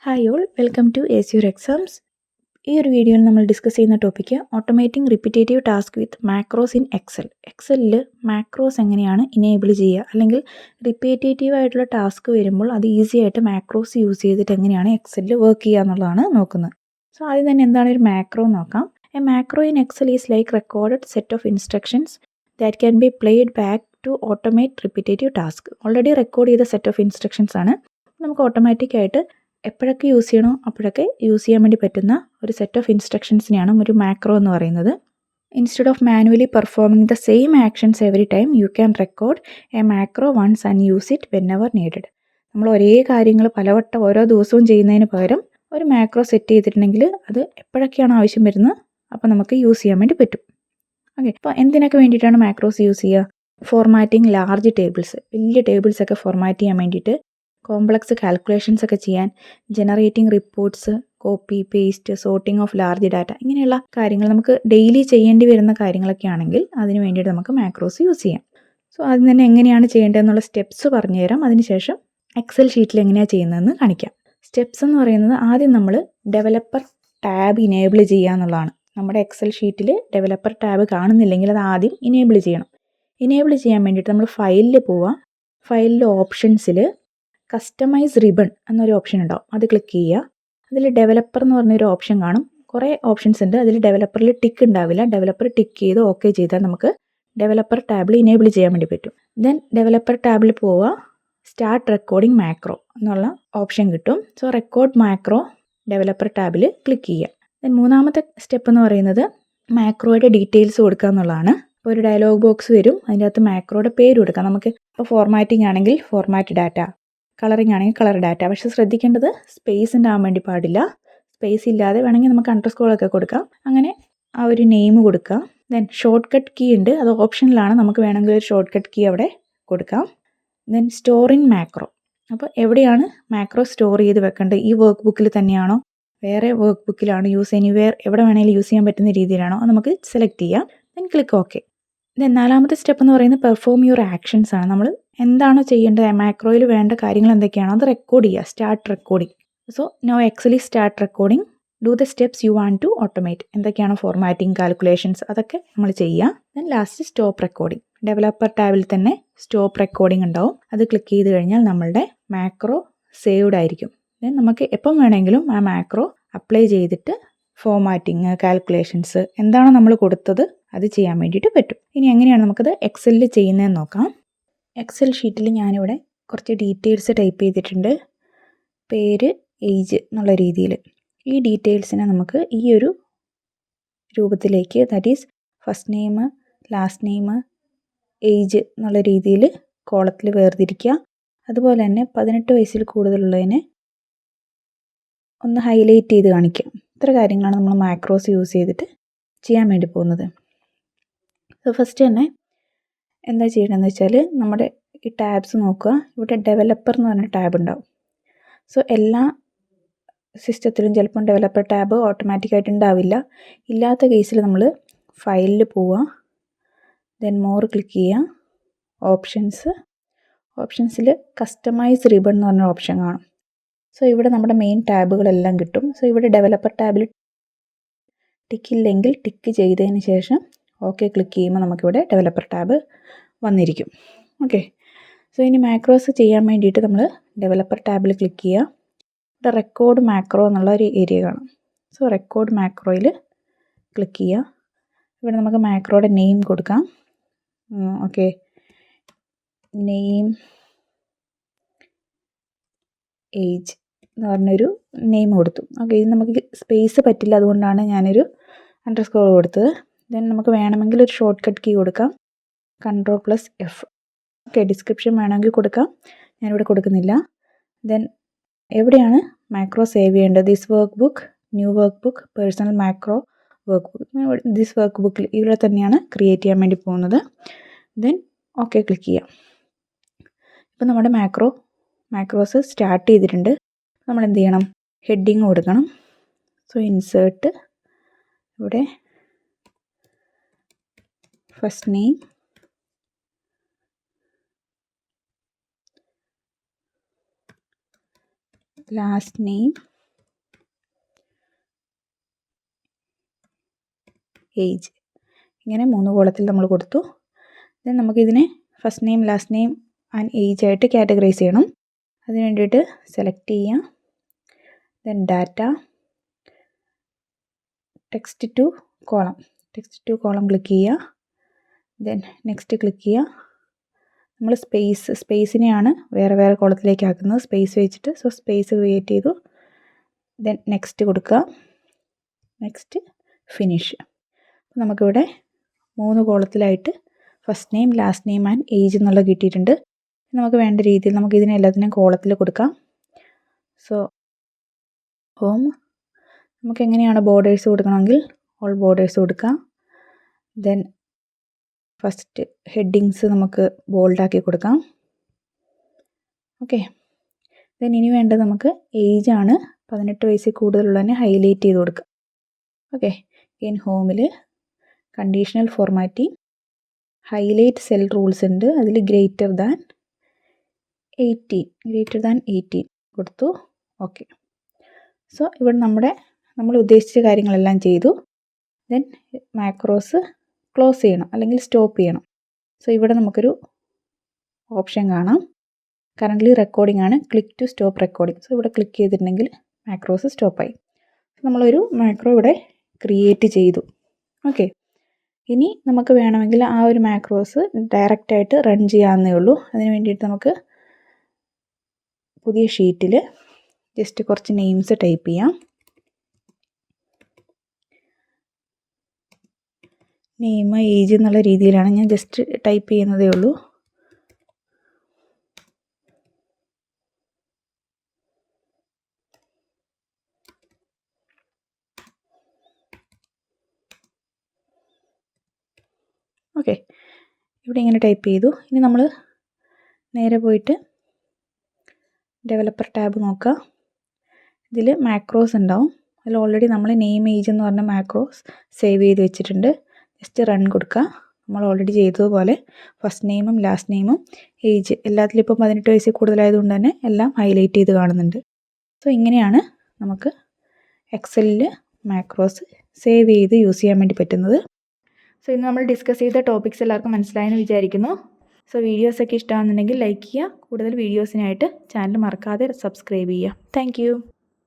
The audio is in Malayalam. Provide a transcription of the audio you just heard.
Hi all, welcome to ACUR exams. ഈ ഒരു വീഡിയോയിൽ നമ്മൾ ഡിസ്കസ് ചെയ്യുന്ന topic automating repetitive task with macros in Excel. എക്സലിൽ മാക്രോസ് എങ്ങനെയാണ് ഇനേബിൾ ചെയ്യുക, അല്ലെങ്കിൽ റിപ്പീറ്റേറ്റീവ് ആയിട്ടുള്ള ടാസ്ക് വരുമ്പോൾ അത് ഈസി ആയിട്ട് മാക്രോസ് യൂസ് ചെയ്തിട്ട് എങ്ങനെയാണ് എക്സലിൽ വർക്ക് ചെയ്യുക എന്നുള്ളതാണ് നോക്കുന്നത്. സോ ആദ്യം തന്നെ എന്താണ് ഒരു മാക്രോ നോക്കാം. A macro in Excel is like recorded set of instructions that can be played back to automate repetitive task. Already record ചെയ്ത സെറ്റ് ഓഫ് ഇൻസ്ട്രക്ഷൻസ് ആണ്. നമുക്ക് ഓട്ടോമാറ്റിക്കായിട്ട് എപ്പോഴൊക്കെ യൂസ് ചെയ്യണോ അപ്പോഴൊക്കെ യൂസ് ചെയ്യാൻ വേണ്ടി പറ്റുന്ന ഒരു സെറ്റ് ഓഫ് ഇൻസ്ട്രക്ഷൻസിനെയാണ് ഒരു മാക്രോ എന്ന് പറയുന്നത്. Instead of manually performing the same actions every time you can record a macro once and use it whenever needed. നമ്മൾ ഒരേ കാര്യങ്ങൾ പലവട്ടം ഓരോ ദിവസവും ചെയ്യുന്നതിന് പകരം ഒരു മാക്രോ സെറ്റ് ചെയ്തിട്ടുണ്ടെങ്കിൽ അത് എപ്പോഴൊക്കെയാണ് ആവശ്യം വരുന്നത് അപ്പോൾ നമുക്ക് യൂസ് ചെയ്യാൻ വേണ്ടി പറ്റും. ഓക്കെ, അപ്പോൾ എന്തിനൊക്കെ വേണ്ടിയിട്ടാണ് മാക്രോസ് യൂസ് ചെയ്യുക? ഫോർമാറ്റിംഗ് ലാർജ് ടേബിൾസ്, വലിയ ടേബിൾസ് ഒക്കെ ഫോർമാറ്റ് ചെയ്യാൻ വേണ്ടിയിട്ട്, കോംപ്ലക്സ് കാൽക്കുലേഷൻസ് ഒക്കെ ചെയ്യാൻ, generating reports, copy paste, sorting of large data, ഇങ്ങനെയുള്ള കാര്യങ്ങൾ നമുക്ക് ഡെയിലി ചെയ്യേണ്ടി വരുന്ന കാര്യങ്ങളൊക്കെ ആണെങ്കിൽ അതിന് വേണ്ടിയിട്ട് നമുക്ക് മാക്രോസ് യൂസ് ചെയ്യാം. സോ ആദ്യം തന്നെ എങ്ങനെയാണ് ചെയ്യേണ്ടതെന്നുള്ള സ്റ്റെപ്സ് പറഞ്ഞുതരാം. അതിനുശേഷം എക്സൽ ഷീറ്റിൽ എങ്ങനെയാണ് ചെയ്യുന്നതെന്ന് കാണിക്കാം. സ്റ്റെപ്സ് എന്ന് പറയുന്നത് ആദ്യം നമ്മൾ ഡെവലപ്പർ ടാബ് ഇനേബിൾ ചെയ്യുക എന്നുള്ളതാണ്. നമ്മുടെ എക്സൽ ഷീറ്റിൽ ഡെവലപ്പർ ടാബ് കാണുന്നില്ലെങ്കിൽ അത് ആദ്യം ഇനേബിൾ ചെയ്യണം. ഇനേബിൾ ചെയ്യാൻ വേണ്ടിയിട്ട് നമ്മൾ ഫയലിൽ പോവുക. ഫയലിൽ ഓപ്ഷൻസിൽ കസ്റ്റമൈസ് റിബൺ എന്നൊരു ഓപ്ഷൻ ഉണ്ടാവും, അത് ക്ലിക്ക് ചെയ്യുക. അതിൽ ഡെവലപ്പർ എന്ന് പറഞ്ഞൊരു ഓപ്ഷൻ കാണും. കുറേ ഓപ്ഷൻസ് ഉണ്ട്. അതിൽ ഡെവലപ്പറിൽ ടിക്ക് ഉണ്ടാവില്ല. ഡെവലപ്പർ ടിക്ക് ചെയ്ത് ഓക്കെ ചെയ്താൽ നമുക്ക് ഡെവലപ്പർ ടാബിൽ ഇനേബിൾ ചെയ്യാൻ വേണ്ടി പറ്റും. ദെൻ ഡെവലപ്പർ ടാബിൽ പോവുക. സ്റ്റാർട്ട് റെക്കോർഡിംഗ് മാക്രോ എന്നുള്ള ഓപ്ഷൻ കിട്ടും. സോ റെക്കോർഡ് മാക്രോ ഡെവലപ്പർ ടാബിൽ ക്ലിക്ക് ചെയ്യുക. ദെൻ മൂന്നാമത്തെ സ്റ്റെപ്പ് എന്ന് പറയുന്നത് മാക്രോയുടെ ഡീറ്റെയിൽസ് കൊടുക്കുക എന്നുള്ളതാണ്. ഇപ്പോൾ ഒരു ഡയലോഗ് ബോക്സ് വരും, അതിൻ്റെ അകത്ത് മാക്രോയുടെ പേര് കൊടുക്കാം. നമുക്ക് ഇപ്പോൾ ഫോർമാറ്റിംഗ് ആണെങ്കിൽ ഫോർമാറ്റ് ഡാറ്റ, കളറിംഗ് ആണെങ്കിൽ കളർ ഡാറ്റ. പക്ഷേ ശ്രദ്ധിക്കേണ്ടത് സ്പേസ് ഉണ്ടാകാൻ വേണ്ടി പാടില്ല. സ്പേസ് ഇല്ലാതെ വേണമെങ്കിൽ നമുക്ക് അണ്ടർസ്കോറൊക്കെ കൊടുക്കാം. അങ്ങനെ ആ ഒരു നെയിം കൊടുക്കാം. ദെൻ ഷോർട്ട് കട്ട് കീ ഉണ്ട്, അത് ഓപ്ഷനിലാണ്. നമുക്ക് വേണമെങ്കിൽ ഒരു ഷോർട്ട് കട്ട് കീ അവിടെ കൊടുക്കാം. ദെൻ സ്റ്റോറിങ് മാക്രോ, അപ്പോൾ എവിടെയാണ് മാക്രോ സ്റ്റോർ ചെയ്ത് വെക്കേണ്ടത്? ഈ വർക്ക് ബുക്കിൽ തന്നെയാണോ, വേറെ വർക്ക് ബുക്കിലാണോ, യൂസ് എനിവെയർ, എവിടെ വേണമെങ്കിലും യൂസ് ചെയ്യാൻ പറ്റുന്ന രീതിയിലാണോ, അത് നമുക്ക് സെലക്ട് ചെയ്യാം. Then click okay. ദെൻ നാലാമത്തെ സ്റ്റെപ്പ് എന്ന് പറയുന്നത് പെർഫോം യുവർ ആക്ഷൻസ് ആണ്. നമ്മൾ എന്താണോ ചെയ്യേണ്ടത്, മാക്രോയിൽ വേണ്ട കാര്യങ്ങൾ എന്തൊക്കെയാണോ അത് റെക്കോർഡ് ചെയ്യുക. Start recording. So no Excel is start recording. Do the steps you want to automate. എന്തൊക്കെയാണോ ഫോർമാറ്റിംഗ്, കാൽക്കുലേഷൻസ്, അതൊക്കെ നമ്മൾ ചെയ്യുക. Then last stop recording. Developer ടാബിൽ തന്നെ സ്റ്റോപ്പ് റെക്കോർഡിംഗ് ഉണ്ടാവും. അത് ക്ലിക്ക് ചെയ്ത് കഴിഞ്ഞാൽ നമ്മളുടെ മാക്രോ സേവ്ഡ് ആയിരിക്കും. ദെൻ നമുക്ക് എപ്പം വേണമെങ്കിലും ആ മാക്രോ അപ്ലൈ ചെയ്തിട്ട് ഫോർമാറ്റിംഗ്, കാൽക്കുലേഷൻസ്, എന്താണോ നമ്മൾ കൊടുത്തത് അത് ചെയ്യാൻ വേണ്ടിയിട്ട് പറ്റും. ഇനി എങ്ങനെയാണ് നമുക്കത് എക്സലിൽ ചെയ്യുന്നതെന്ന് നോക്കാം. എക്സൽ ഷീറ്റിൽ ഞാനിവിടെ കുറച്ച് ഡീറ്റെയിൽസ് ടൈപ്പ് ചെയ്തിട്ടുണ്ട്. പേര്, ഏജ് എന്നുള്ള രീതിയിൽ. ഈ ഡീറ്റെയിൽസിനെ നമുക്ക് ഈ ഒരു രൂപത്തിലേക്ക്, that is first name, last name, age എന്നുള്ള രീതിയിൽ കോളത്തിൽ വേർതിരിക്കുക. അതുപോലെ തന്നെ 18 വയസ്സിൽ കൂടുതലുള്ളതിനെ ഒന്ന് ഹൈലൈറ്റ് ചെയ്ത് കാണിക്കാം. ഇത്ര കാര്യങ്ങളാണ് നമ്മൾ മാക്രോസ് യൂസ് ചെയ്തിട്ട് ചെയ്യാൻ വേണ്ടി പോകുന്നത്. സോ ഫസ്റ്റ് തന്നെ എന്താ ചെയ്യണമെന്ന് വെച്ചാൽ നമ്മുടെ ഈ ടാബ്സ് നോക്കുക. ഇവിടെ ഡെവലപ്പർ എന്ന് പറഞ്ഞ ടാബ് ഉണ്ടാവും. സോ എല്ലാ സിസ്റ്റത്തിലും ചിലപ്പം ഡെവലപ്പർ ടാബ് ഓട്ടോമാറ്റിക്കായിട്ട് ഉണ്ടാവില്ല. ഇല്ലാത്ത കേസിൽ നമ്മൾ ഫയലിൽ പോവുക. ദെൻ മോർ ക്ലിക്ക് ചെയ്യുക. ഓപ്ഷൻസിൽ കസ്റ്റമൈസ് റിബൺ എന്ന് പറഞ്ഞ ഓപ്ഷൻ കാണും. സോ ഇവിടെ നമ്മുടെ മെയിൻ ടാബുകളെല്ലാം കിട്ടും. സോ ഇവിടെ ഡെവലപ്പർ ടാബിൽ ടിക്കില്ലെങ്കിൽ ടിക്ക് ചെയ്തതിന് ശേഷം ഓക്കെ ക്ലിക്ക് ചെയ്യുമ്പോൾ നമുക്കിവിടെ ഡെവലപ്പർ ടാബ് വന്നിരിക്കും. ഓക്കെ, സോ ഇനി മാക്രോസ് ചെയ്യാൻ വേണ്ടിയിട്ട് നമ്മൾ ഡെവലപ്പർ ടാബിൽ ക്ലിക്ക് ചെയ്യുക. ഇവിടെ റെക്കോർഡ് മാക്രോ എന്നുള്ള ഒരു ഏരിയ കാണാം. സോ റെക്കോർഡ് മാക്രോയിൽ ക്ലിക്ക് ചെയ്യുക. ഇവിടെ നമുക്ക് മാക്രോയുടെ നെയിം കൊടുക്കാം. ഓക്കെ, നെയിം ഏജ് എന്ന് പറഞ്ഞൊരു നെയിം കൊടുത്തു. ഓക്കെ, ഇത് നമുക്ക് സ്പേസ് പറ്റില്ല, അതുകൊണ്ടാണ് ഞാനൊരു അണ്ടർസ്കോർ കൊടുത്തത്. ദെൻ നമുക്ക് വേണമെങ്കിൽ ഒരു ഷോർട്ട് കട്ട് കീ കൊടുക്കാം, Ctrl+F. ഓക്കെ, ഡിസ്ക്രിപ്ഷൻ വേണമെങ്കിൽ കൊടുക്കാം, ഞാനിവിടെ കൊടുക്കുന്നില്ല. ദെൻ എവിടെയാണ് മാക്രോ സേവ് ചെയ്യേണ്ടത്? This work book, new work book, personal macro work book. This work ബുക്കിൽ ഇവിടെ തന്നെയാണ് ക്രിയേറ്റ് ചെയ്യാൻ വേണ്ടി പോകുന്നത്. ദെൻ ഓക്കെ ക്ലിക്ക് ചെയ്യാം. ഇപ്പം നമ്മുടെ മാക്രോസ് സ്റ്റാർട്ട് ചെയ്തിട്ടുണ്ട്. നമ്മൾ എന്ത് ചെയ്യണം? ഹെഡിങ് കൊടുക്കണം. സോ ഇൻസേർട്ട്, ഇവിടെ first name, last name, age. ഇങ്ങനെ 3 കോളത്തിൽ നമ്മൾ കൊടുത്തു. ദെൻ നമുക്കിതിനെ first name, last name and age ആയിട്ട് കാറ്റഗറൈസ് ചെയ്യണം. അതിന് വേണ്ടിയിട്ട് സെലക്ട് ചെയ്യുക. Then data, text to column click ചെയ്യുക. ദെൻ നെക്സ്റ്റ് ക്ലിക്ക് ചെയ്യുക. നമ്മൾ സ്പേസിനെയാണ് വേറെ കോളത്തിലേക്ക് ആക്കുന്നത്, സ്പേസ് വെച്ചിട്ട്. സോ സ്പേസ് ക്രിയേറ്റ് ചെയ്തു. ദെൻ നെക്സ്റ്റ് കൊടുക്കുക. Next finish. നമുക്കിവിടെ 3 കോളത്തിലായിട്ട് first name, last name and age എന്നുള്ളത് കിട്ടിയിട്ടുണ്ട്. നമുക്ക് വേണ്ട രീതിയിൽ നമുക്ക് ഇതിനെ എല്ലാത്തിനും കോളത്തിൽ കൊടുക്കാം. സോ ഹോം, നമുക്ക് എങ്ങനെയാണ് ബോർഡേഴ്സ് കൊടുക്കണമെങ്കിൽ ഓൾ ബോർഡേഴ്സ് കൊടുക്കാം. ദെൻ ഫസ്റ്റ് ഹെഡിങ്സ് നമുക്ക് ബോൾഡാക്കി കൊടുക്കാം. ഓക്കെ. ദെൻ ഇനി വേണ്ടത് നമുക്ക് ഏജ് ആണ്. 18 വയസ്സിൽ കൂടുതലുള്ളതിനെ ഹൈലൈറ്റ് ചെയ്ത് കൊടുക്കുക. ഓക്കെ. ഇൻ ഹോമിൽ conditional formatting, highlight cell rules ഉണ്ട്. അതിൽ ഗ്രേറ്റർ ദാൻ 18 കൊടുത്തു. ഓക്കെ. സോ ഇവിടെ നമ്മൾ ഉദ്ദേശിച്ച കാര്യങ്ങളെല്ലാം ചെയ്തു. ദെൻ മാക്രോസ് ക്ലോസ് ചെയ്യണം അല്ലെങ്കിൽ സ്റ്റോപ്പ് ചെയ്യണം. സോ ഇവിടെ നമുക്കൊരു ഓപ്ഷൻ കാണാം, കറൻ്റ്ലി റെക്കോർഡിംഗ് ആണ്, click to stop recording. So ഇവിടെ ക്ലിക്ക് ചെയ്തിട്ടുണ്ടെങ്കിൽ മാക്രോസ് സ്റ്റോപ്പായി. നമ്മളൊരു മാക്രോ ഇവിടെ ക്രിയേറ്റ് ചെയ്തു. ഓക്കെ. ഇനി നമുക്ക് വേണമെങ്കിൽ ആ ഒരു മാക്രോസ് ഡയറക്റ്റായിട്ട് റൺ ചെയ്യാവുന്നേ ഉള്ളൂ. അതിന് വേണ്ടിയിട്ട് നമുക്ക് പുതിയ ഷീറ്റിൽ ജസ്റ്റ് കുറച്ച് നെയിംസ് ടൈപ്പ് ചെയ്യാം. നെയിം, ഏജ് എന്നുള്ള രീതിയിലാണ് ഞാൻ ജസ്റ്റ് ടൈപ്പ് ചെയ്യുന്നതേ ഉള്ളൂ. ഓക്കെ. ഇവിടെ ഇങ്ങനെ ടൈപ്പ് ചെയ്തു. ഇനി നമ്മൾ നേരെ പോയിട്ട് ഡെവലപ്പർ ടാബ് നോക്കുക. ഇതിൽ മാക്രോസ് ഉണ്ടാവും. അതിൽ ഓൾറെഡി നമ്മൾ നെയിം, ഏജ് എന്ന് പറഞ്ഞ മാക്രോസ് സേവ് ചെയ്ത് വെച്ചിട്ടുണ്ട്. ജസ്റ്റ് റൺ കൊടുക്കുക. നമ്മൾ ഓൾറെഡി ചെയ്തതുപോലെ ഫസ്റ്റ് നെയിമും ലാസ്റ്റ് നെയിമും ഏജ് എല്ലാത്തിലും ഇപ്പം 18 വയസ്സിൽ കൂടുതലായതുകൊണ്ട് തന്നെ എല്ലാം ഹൈലൈറ്റ് ചെയ്ത് കാണുന്നുണ്ട്. സോ ഇങ്ങനെയാണ് നമുക്ക് എക്സലിൽ മാക്രോസ് സേവ് ചെയ്ത് യൂസ് ചെയ്യാൻ വേണ്ടി പറ്റുന്നത്. സോ ഇന്ന് നമ്മൾ ഡിസ്കസ് ചെയ്ത ടോപ്പിക്സ് എല്ലാവർക്കും മനസ്സിലായെന്ന് വിചാരിക്കുന്നു. സോ വീഡിയോസൊക്കെ ഇഷ്ടമാണെന്നുണ്ടെങ്കിൽ ലൈക്ക് ചെയ്യുക. കൂടുതൽ വീഡിയോസിനായിട്ട് ചാനൽ മറക്കാതെ സബ്സ്ക്രൈബ് ചെയ്യുക. താങ്ക്